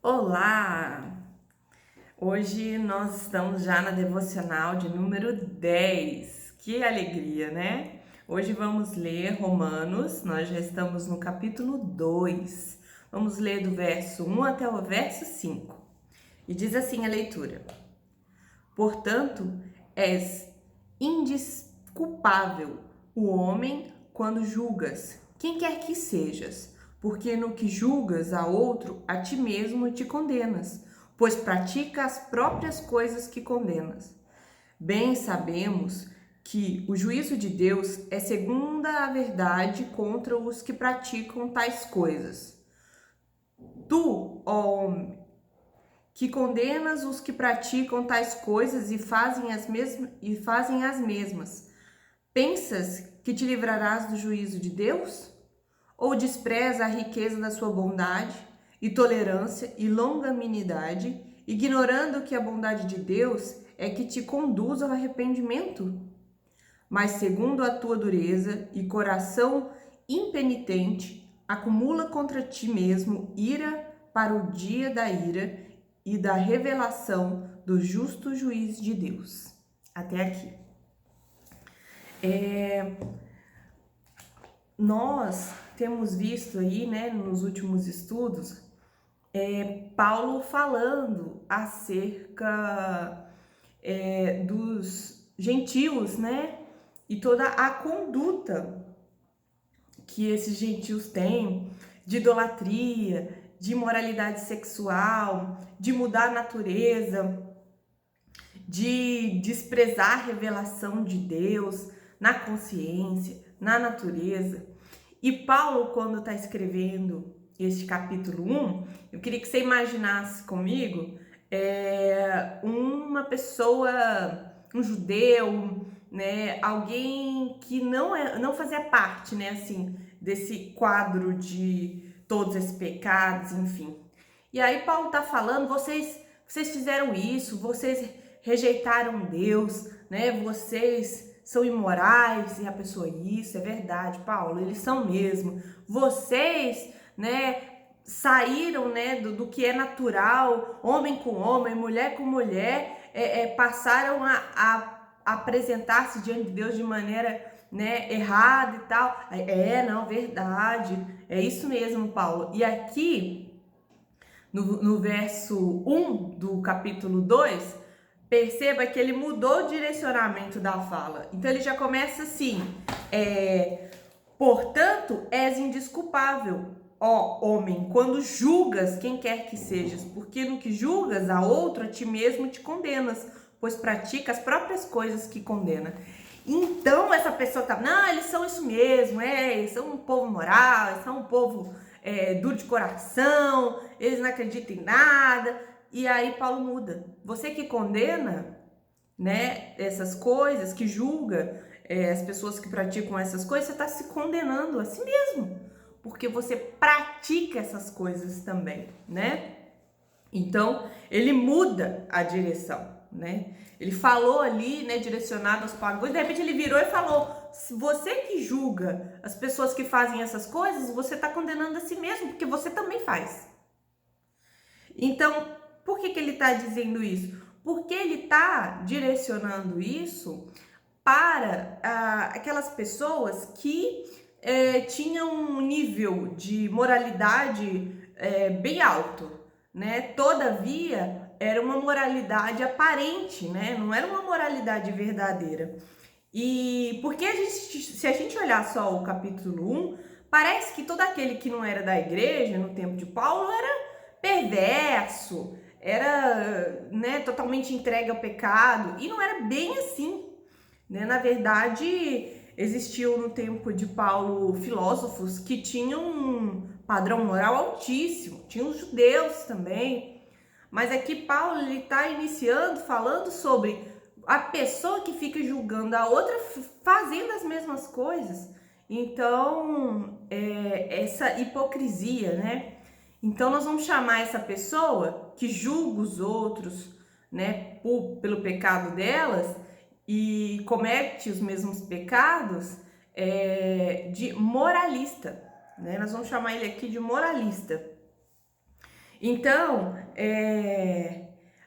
Olá! Hoje nós estamos já na devocional de número 10. Que alegria, né? Hoje vamos ler Romanos, nós já estamos no capítulo 2. Vamos ler do verso 1 até o verso 5. E diz assim a leitura: Portanto, és indesculpável o homem quando julgas, quem quer que sejas, porque no que julgas a outro, a ti mesmo te condenas, pois pratica as próprias coisas que condenas. Bem sabemos que o juízo de Deus é segunda a verdade contra os que praticam tais coisas. Tu, ó homem, que condenas os que praticam tais coisas e fazem as mesmas. Pensas que te livrarás do juízo de Deus? Ou despreza a riqueza da sua bondade e tolerância e longanimidade, ignorando que a bondade de Deus é que te conduz ao arrependimento? Mas segundo a tua dureza e coração impenitente, acumula contra ti mesmo ira para o dia da ira e da revelação do justo juiz de Deus. Até aqui. Nós temos visto aí, né, nos últimos estudos, Paulo falando acerca dos gentios, né, e toda a conduta que esses gentios têm de idolatria, de imoralidade sexual, de mudar a natureza, de desprezar a revelação de Deus na consciência, na natureza. E Paulo, quando está escrevendo este capítulo 1, eu queria que você imaginasse comigo uma pessoa, um judeu, né, alguém que não fazia parte, né, assim, desse quadro de todos esses pecados, enfim. E aí Paulo está falando, vocês fizeram isso, vocês rejeitaram Deus, né? Vocês são imorais. E a pessoa, isso é verdade, Paulo, eles são mesmo. Vocês, né, saíram, né, do que é natural, homem com homem, mulher com mulher, passaram a apresentar-se diante de Deus de maneira, né, errada e tal. Não, verdade, é isso mesmo, Paulo. E aqui, no verso 1 do capítulo 2, perceba que ele mudou o direcionamento da fala. Então ele já começa assim: portanto, és indesculpável, ó homem, quando julgas quem quer que sejas, porque no que julgas a outro, a ti mesmo te condenas, pois pratica as próprias coisas que condena. Então essa pessoa tá, não, eles são isso mesmo, eles são um povo moral, eles são um povo duro de coração, eles não acreditam em nada. E aí Paulo muda. Você que condena, né, essas coisas, que julga as pessoas que praticam essas coisas, você está se condenando a si mesmo, porque você pratica essas coisas também, né? Então ele muda a direção, né? Ele falou ali, né, direcionado aos pagãos, de repente ele virou e falou: você que julga as pessoas que fazem essas coisas, você está condenando a si mesmo, porque você também faz. Então, por que ele está dizendo isso? Porque ele está direcionando isso para aquelas pessoas que tinham um nível de moralidade bem alto, né? Todavia, era uma moralidade aparente, né? Não era uma moralidade verdadeira. E porque se a gente olhar só o capítulo 1, parece que todo aquele que não era da igreja no tempo de Paulo era perverso, era, né, totalmente entregue ao pecado, e não era bem assim, né? Na verdade, existiam no tempo de Paulo filósofos que tinham um padrão moral altíssimo, tinham os judeus também, mas aqui Paulo está iniciando falando sobre a pessoa que fica julgando a outra fazendo as mesmas coisas. Então, essa hipocrisia, né? Então nós vamos chamar essa pessoa que julga os outros, né, pelo pecado delas e comete os mesmos pecados, de moralista, né? Nós vamos chamar ele aqui de moralista. Então,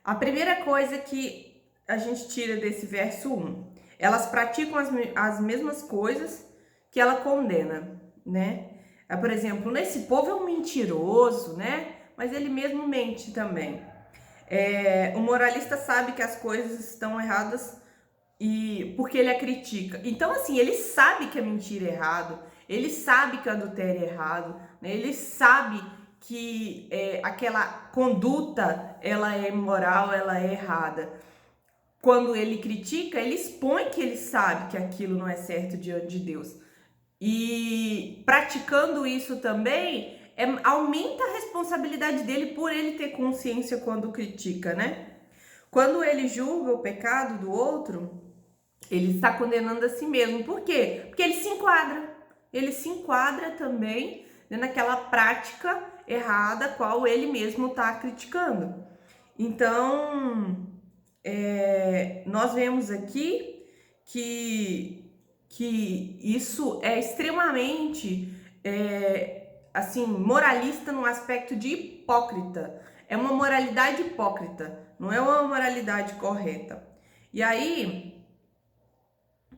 a primeira coisa que a gente tira desse verso 1, elas praticam as mesmas coisas que ela condena, né? Por exemplo, esse povo é um mentiroso, né? Mas ele mesmo mente também. O moralista sabe que as coisas estão erradas e porque ele a critica. Então, assim, ele sabe que a mentira é errado, ele sabe que o adultério é errado, né? Ele sabe que aquela conduta ela é imoral, ela é errada. Quando ele critica, ele expõe que ele sabe que aquilo não é certo diante de Deus. E praticando isso também, aumenta a responsabilidade dele por ele ter consciência quando critica, né? Quando ele julga o pecado do outro, ele está condenando a si mesmo. Por quê? Porque ele se enquadra. Ele se enquadra também, né, naquela prática errada qual ele mesmo está criticando. Então, nós vemos aqui que isso é extremamente assim, moralista no aspecto de hipócrita. É uma moralidade hipócrita, não é uma moralidade correta. E aí,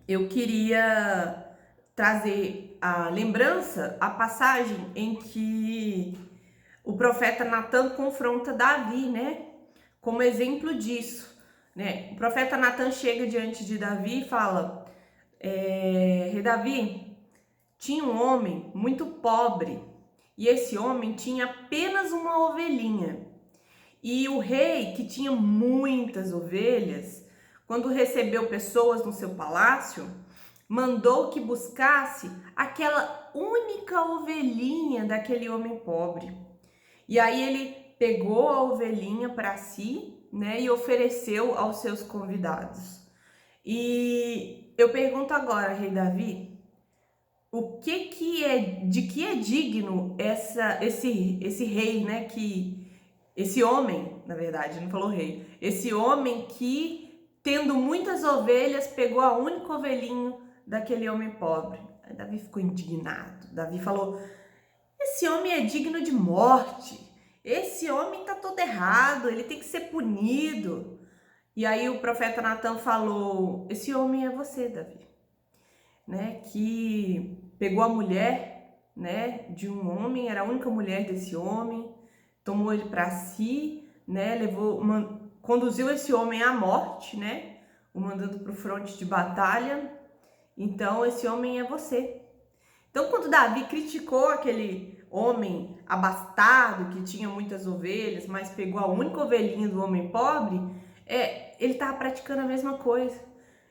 eu queria trazer a lembrança, a passagem em que o profeta Natan confronta Davi, né? Como exemplo disso, né? O profeta Natan chega diante de Davi e fala: Rei Davi, tinha um homem muito pobre e esse homem tinha apenas uma ovelhinha. E o rei, que tinha muitas ovelhas, quando recebeu pessoas no seu palácio, mandou que buscasse aquela única ovelhinha daquele homem pobre. E aí ele pegou a ovelhinha para si, né, e ofereceu aos seus convidados. E eu pergunto agora, rei Davi, de que é digno esse rei, né, esse homem, na verdade, não falou rei, esse homem que, tendo muitas ovelhas, pegou a única ovelhinha daquele homem pobre. Aí Davi ficou indignado. Davi falou: esse homem é digno de morte. Esse homem tá todo errado, ele tem que ser punido. E aí o profeta Natan falou: esse homem é você, Davi, né? Que pegou a mulher, né, de um homem, era a única mulher desse homem, tomou ele para si, né? Conduziu esse homem à morte, né? O mandando para o fronte de batalha. Então esse homem é você. Então, quando Davi criticou aquele homem abastado, que tinha muitas ovelhas, mas pegou a única ovelhinha do homem pobre, ele estava praticando a mesma coisa.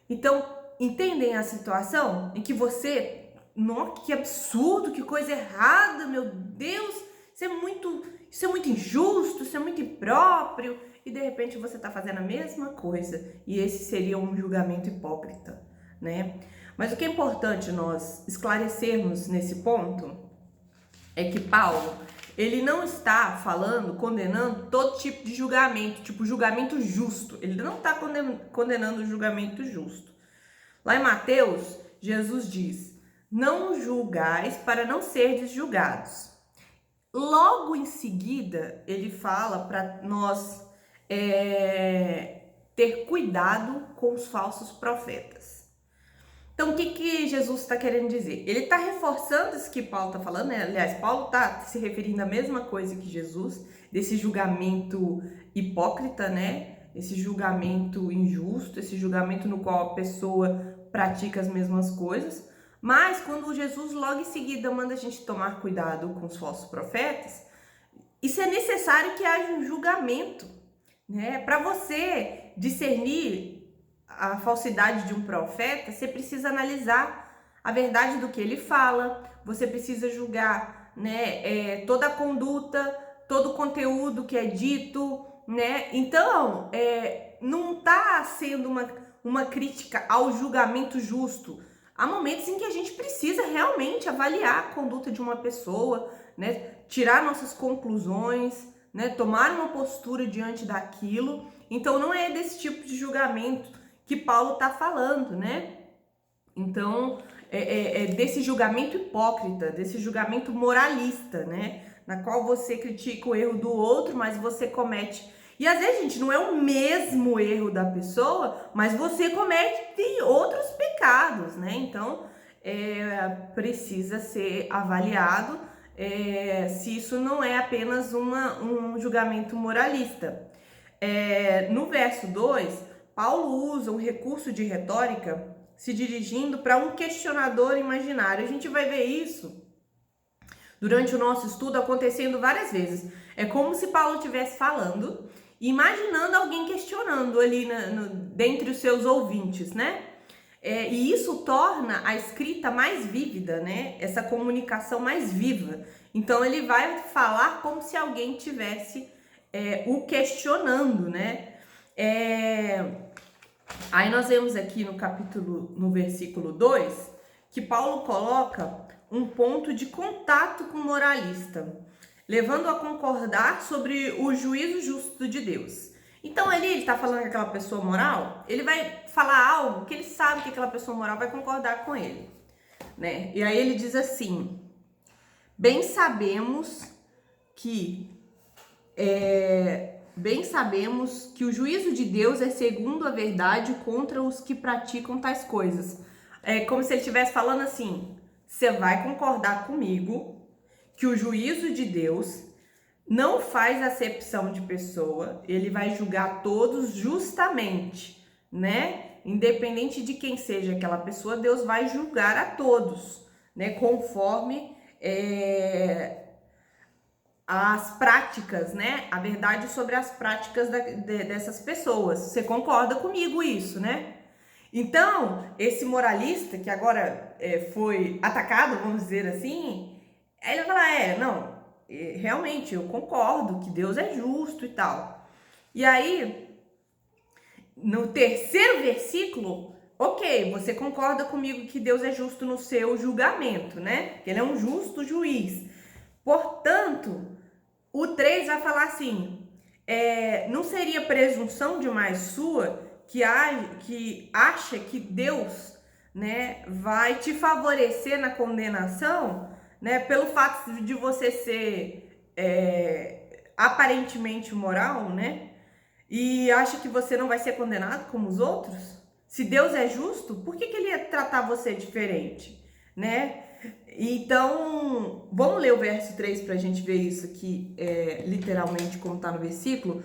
Então, entendem a situação em que você, nossa, que absurdo, que coisa errada, meu Deus, isso é muito injusto, isso é muito impróprio, e de repente você está fazendo a mesma coisa, e esse seria um julgamento hipócrita, né? Mas o que é importante nós esclarecermos nesse ponto é que Paulo, ele não está falando, condenando todo tipo de julgamento, tipo julgamento justo. Ele não está condenando o julgamento justo. Lá em Mateus, Jesus diz: não julgais para não serdes julgados. Logo em seguida, ele fala para nós ter cuidado com os falsos profetas. Então, o que Jesus está querendo dizer? Ele está reforçando isso que Paulo está falando, né? Aliás, Paulo está se referindo à mesma coisa que Jesus, desse julgamento hipócrita, né? Esse julgamento injusto, esse julgamento no qual a pessoa pratica as mesmas coisas. Mas quando Jesus logo em seguida manda a gente tomar cuidado com os falsos profetas, isso é necessário que haja um julgamento, né? Para você discernir a falsidade de um profeta, você precisa analisar a verdade do que ele fala, você precisa julgar, né, toda a conduta, todo o conteúdo que é dito, né? Então, não está sendo uma crítica ao julgamento justo. Há momentos em que a gente precisa realmente avaliar a conduta de uma pessoa, né, tirar nossas conclusões, né, tomar uma postura diante daquilo. Então, não é desse tipo de julgamento que Paulo está falando, né? Então, desse julgamento hipócrita, desse julgamento moralista, né? na qual você critica o erro do outro, mas você comete. E às vezes, gente, não é o mesmo erro da pessoa, mas você comete outros pecados, né? Então, precisa ser avaliado se isso não é apenas um julgamento moralista. No verso 2, Paulo usa um recurso de retórica se dirigindo para um questionador imaginário. A gente vai ver isso durante o nosso estudo acontecendo várias vezes. É como se Paulo estivesse falando e imaginando alguém questionando ali dentre os seus ouvintes, né? E isso torna a escrita mais vívida, né? Essa comunicação mais viva. Então ele vai falar como se alguém tivesse o questionando, né? Aí nós vemos aqui no versículo 2, que Paulo coloca um ponto de contato com o moralista, levando a concordar sobre o juízo justo de Deus. Então ali ele está falando com aquela pessoa moral, ele vai falar algo que ele sabe que aquela pessoa moral vai concordar com ele, né? E aí ele diz assim: bem sabemos que o juízo de Deus é segundo a verdade contra os que praticam tais coisas. É como se ele estivesse falando assim: você vai concordar comigo que o juízo de Deus não faz acepção de pessoa, ele vai julgar todos justamente, né? Independente de quem seja aquela pessoa, Deus vai julgar a todos, né? Conforme as práticas, né? A verdade sobre as práticas dessas pessoas. Você concorda comigo isso, né? Então, esse moralista que agora foi atacado, vamos dizer assim, ele vai falar, realmente eu concordo que Deus é justo e tal. E aí, no terceiro versículo, ok, você concorda comigo que Deus é justo no seu julgamento, né? Que ele é um justo juiz. Portanto, o 3 vai falar assim: não seria presunção demais sua que acha que Deus, né, vai te favorecer na condenação, né, pelo fato de você ser aparentemente moral, né, e acha que você não vai ser condenado como os outros? Se Deus é justo, por que ele ia tratar você diferente, né? Então, vamos ler o verso 3 para a gente ver isso aqui, literalmente como está no versículo.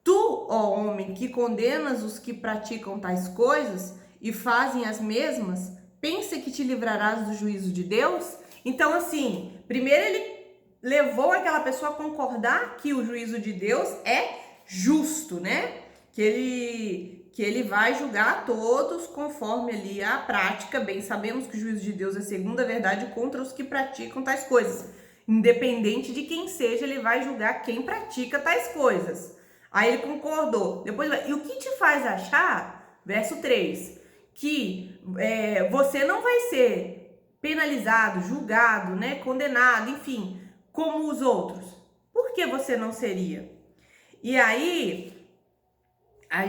Tu, ó homem, que condenas os que praticam tais coisas e fazem as mesmas, pensa que te livrarás do juízo de Deus? Então, assim, primeiro ele levou aquela pessoa a concordar que o juízo de Deus é justo, né? Que ele vai julgar a todos conforme ali a prática. Bem sabemos que o juízo de Deus é segundo a verdade contra os que praticam tais coisas. Independente de quem seja, ele vai julgar quem pratica tais coisas. Aí ele concordou. Depois, e o que te faz achar, verso 3, que você não vai ser penalizado, julgado, né, condenado, enfim, como os outros? Por que você não seria? E aí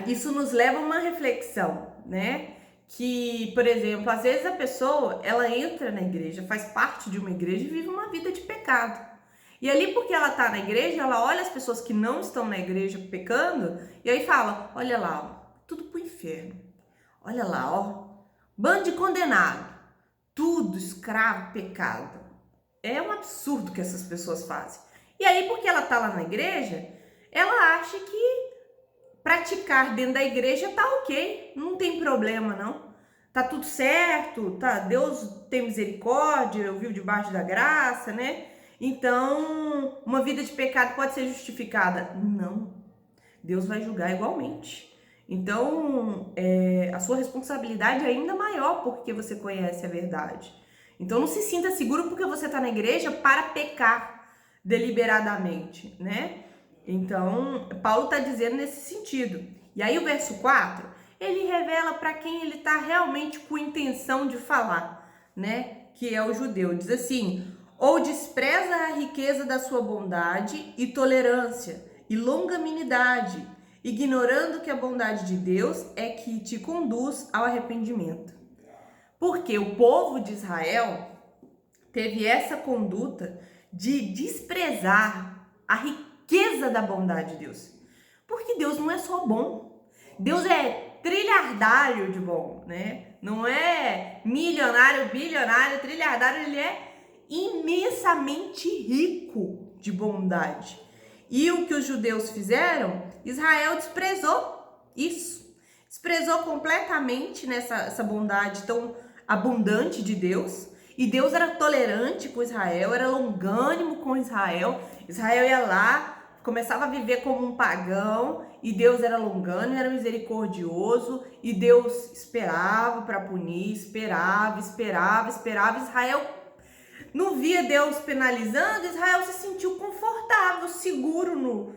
isso nos leva a uma reflexão, né? Que, por exemplo, às vezes a pessoa, ela entra na igreja, faz parte de uma igreja e vive uma vida de pecado. E ali, porque ela tá na igreja, ela olha as pessoas que não estão na igreja pecando e aí fala: olha lá, ó, tudo pro inferno. Olha lá, ó, bando de condenado. Tudo escravo, pecado. É um absurdo que essas pessoas fazem. E aí, porque ela tá lá na igreja, ela acha que praticar dentro da igreja tá ok, não tem problema não, tá tudo certo, tá, Deus tem misericórdia, eu vivo debaixo da graça, né? Então, uma vida de pecado pode ser justificada? Não, Deus vai julgar igualmente. Então, a sua responsabilidade é ainda maior porque você conhece a verdade. Então, não se sinta seguro porque você tá na igreja para pecar deliberadamente, né? Então, Paulo está dizendo nesse sentido. E aí o verso 4, ele revela para quem ele está realmente com intenção de falar, né? Que é o judeu. Diz assim: ou despreza a riqueza da sua bondade e tolerância e longanimidade, ignorando que a bondade de Deus é que te conduz ao arrependimento. Porque o povo de Israel teve essa conduta de desprezar a riqueza da bondade de Deus. Porque Deus não é só bom. Deus é trilhardário de bom, né? Não é milionário, bilionário, trilhardário, ele é imensamente rico de bondade. E o que os judeus fizeram, Israel desprezou isso. Desprezou completamente essa bondade tão abundante de Deus. E Deus era tolerante com Israel, era longânimo com Israel. Israel ia lá, começava a viver como um pagão, e Deus era longânimo, era misericordioso, e Deus esperava para punir, esperava. Israel não via Deus penalizando, Israel se sentiu confortável, seguro no...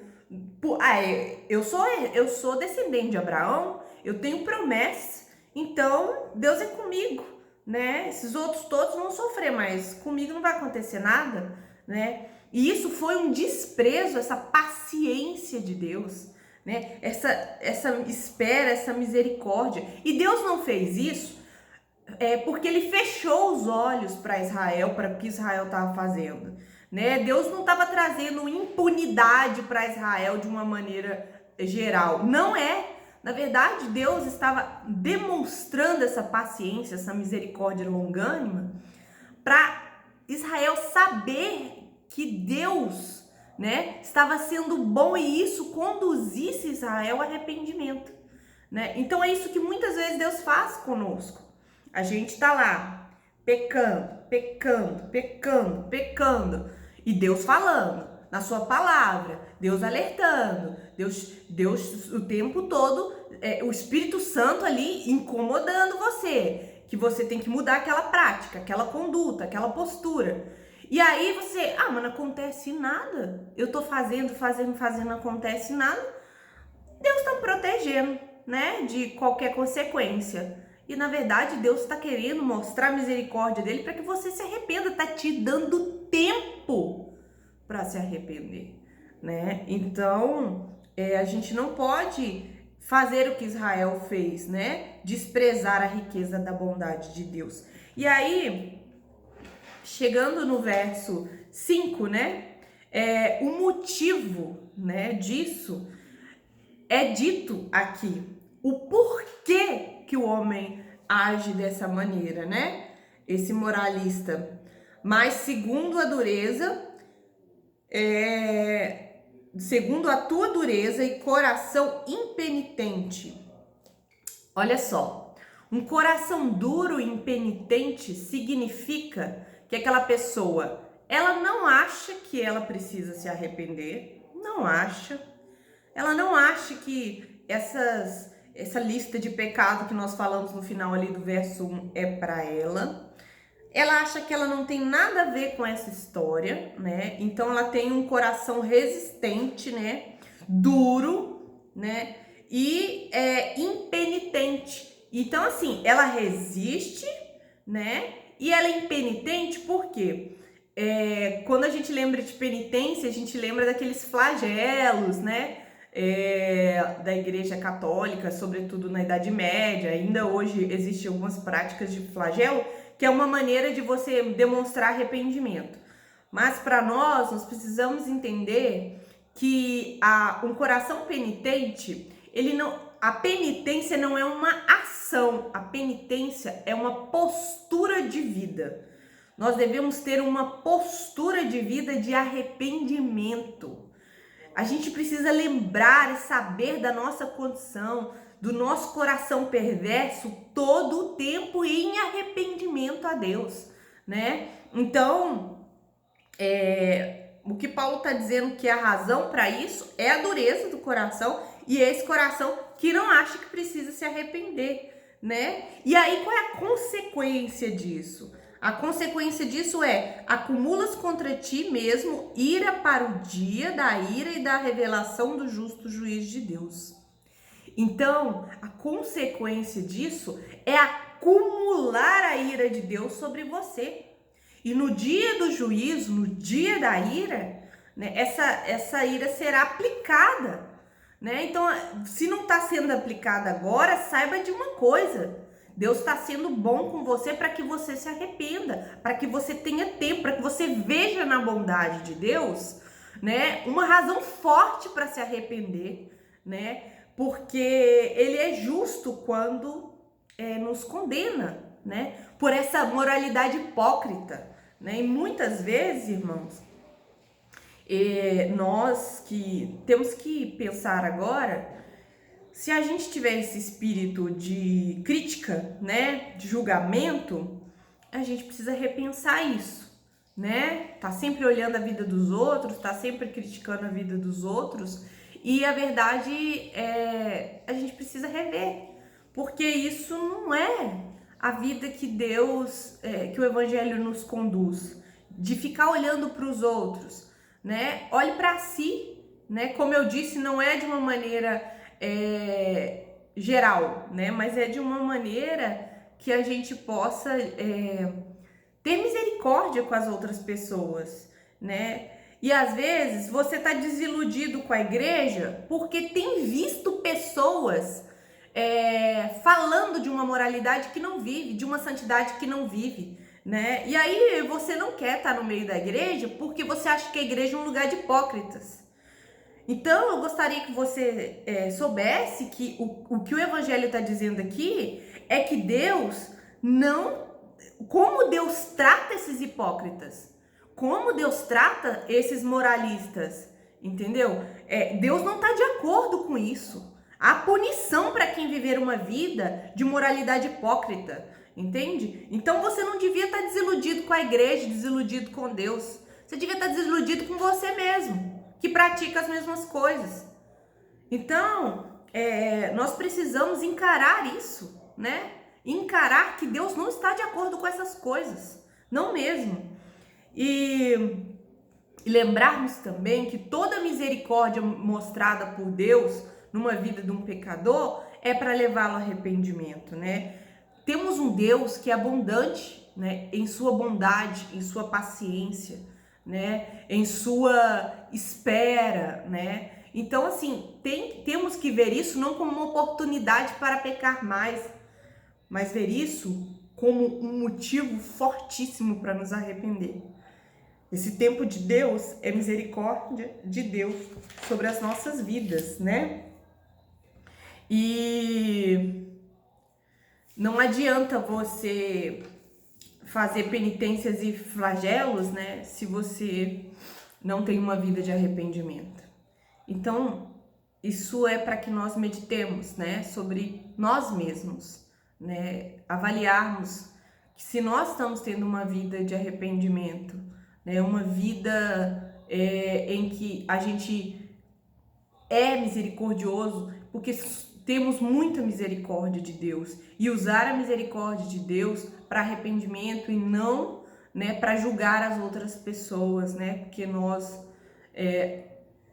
eu sou descendente de Abraão, eu tenho promessas, então Deus é comigo, né? Esses outros todos vão sofrer, mas comigo não vai acontecer nada, né? E isso foi um desprezo, essa paciência de Deus, né? Essa espera, essa misericórdia. E Deus não fez isso porque ele fechou os olhos para Israel, para o que Israel estava fazendo, né? Deus não estava trazendo impunidade para Israel de uma maneira geral. Não é. Na verdade, Deus estava demonstrando essa paciência, essa misericórdia longânima, para Israel saber que Deus, né, estava sendo bom e isso conduzisse Israel a arrependimento, né? Então é isso que muitas vezes Deus faz conosco. A gente tá lá pecando, e Deus falando na sua palavra, Deus alertando, Deus o tempo todo, o Espírito Santo ali incomodando você, que você tem que mudar aquela prática, aquela conduta, aquela postura. E aí você, mas não acontece nada, eu tô fazendo, não acontece nada. Deus tá protegendo, né, de qualquer consequência. E na verdade Deus está querendo mostrar a misericórdia dele para que você se arrependa, tá te dando tempo para se arrepender, né? Então a gente não pode fazer o que Israel fez, né? Desprezar a riqueza da bondade de Deus. E aí, chegando no verso 5, né? O motivo, né, disso é dito aqui. O porquê que o homem age dessa maneira, né? Esse moralista. Mas segundo a dureza, segundo a tua dureza e coração impenitente. Olha só, um coração duro e impenitente significa que aquela pessoa, ela não acha que ela precisa se arrepender, não acha. Ela não acha que essa lista de pecado que nós falamos no final ali do verso 1 é para ela. Ela acha que ela não tem nada a ver com essa história, né? Então ela tem um coração resistente, né? Duro, né? E impenitente. Então assim, ela resiste, né? E ela é impenitente por quê? Quando a gente lembra de penitência, a gente lembra daqueles flagelos, né? Da Igreja Católica, sobretudo na Idade Média. Ainda hoje existem algumas práticas de flagelo, que é uma maneira de você demonstrar arrependimento. Mas para nós precisamos entender que um coração penitente, a penitência não é uma ação, a penitência é uma postura de vida. Nós devemos ter uma postura de vida de arrependimento. A gente precisa lembrar e saber da nossa condição, do nosso coração perverso todo o tempo em arrependimento a Deus, né? Então, o que Paulo está dizendo que a razão para isso é a dureza do coração e esse coração que não acha que precisa se arrepender, né? E aí, qual é a consequência disso? A consequência disso acumulas contra ti mesmo ira para o dia da ira e da revelação do justo juiz de Deus. Então, a consequência disso é acumular a ira de Deus sobre você. E no dia do juízo, no dia da ira, né, essa ira será aplicada, né? Então, se não está sendo aplicada agora, saiba de uma coisa. Deus está sendo bom com você para que você se arrependa, para que você tenha tempo, para que você veja na bondade de Deus, né, uma razão forte para se arrepender, né, porque Ele é justo quando nos condena, né, por essa moralidade hipócrita, né, e muitas vezes, irmãos, nós que temos que pensar agora, se a gente tiver esse espírito de crítica, né, de julgamento, a gente precisa repensar isso, né? Tá sempre olhando a vida dos outros, tá sempre criticando a vida dos outros, e a verdade é, a gente precisa rever, porque isso não é a vida que Deus, que o Evangelho nos conduz, de ficar olhando para os outros, né? Olhe para si, né? Como eu disse, não é de uma maneira geral, né? Mas é de uma maneira que a gente possa ter misericórdia com as outras pessoas, né? E às vezes você tá desiludido com a igreja porque tem visto pessoas falando de uma moralidade que não vive, de uma santidade que não vive, né? E aí você não quer estar no meio da igreja porque você acha que a igreja é um lugar de hipócritas. Então eu gostaria que você soubesse que o que o Evangelho está dizendo aqui é que Deus não... Como Deus trata esses hipócritas, como Deus trata esses moralistas, entendeu? Deus não está de acordo com isso. Há punição para quem viver uma vida de moralidade hipócrita, entende? Então você não devia estar desiludido com a igreja, desiludido com Deus. Você devia estar desiludido com você mesmo, que pratica as mesmas coisas. Então, nós precisamos encarar isso, né? Encarar que Deus não está de acordo com essas coisas, não mesmo. E lembrarmos também que toda misericórdia mostrada por Deus numa vida de um pecador é para levá-lo ao arrependimento, né? Temos um Deus que é abundante, né, em sua bondade, em sua paciência, né, em sua espera, né? Então, assim, temos que ver isso não como uma oportunidade para pecar mais, mas ver isso como um motivo fortíssimo para nos arrepender. Esse tempo de Deus é misericórdia de Deus sobre as nossas vidas, né? E não adianta você fazer penitências e flagelos, né, se você não tem uma vida de arrependimento. Então, isso é para que nós meditemos, né, sobre nós mesmos, né, avaliarmos que se nós estamos tendo uma vida de arrependimento, né, uma vida em que a gente é misericordioso, porque temos muita misericórdia de Deus, e usar a misericórdia de Deus para arrependimento e não, né, para julgar as outras pessoas, né, porque nós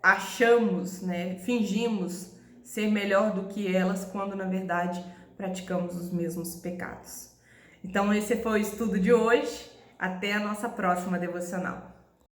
achamos, né, fingimos ser melhor do que elas, quando na verdade praticamos os mesmos pecados. Então esse foi o estudo de hoje, até a nossa próxima devocional.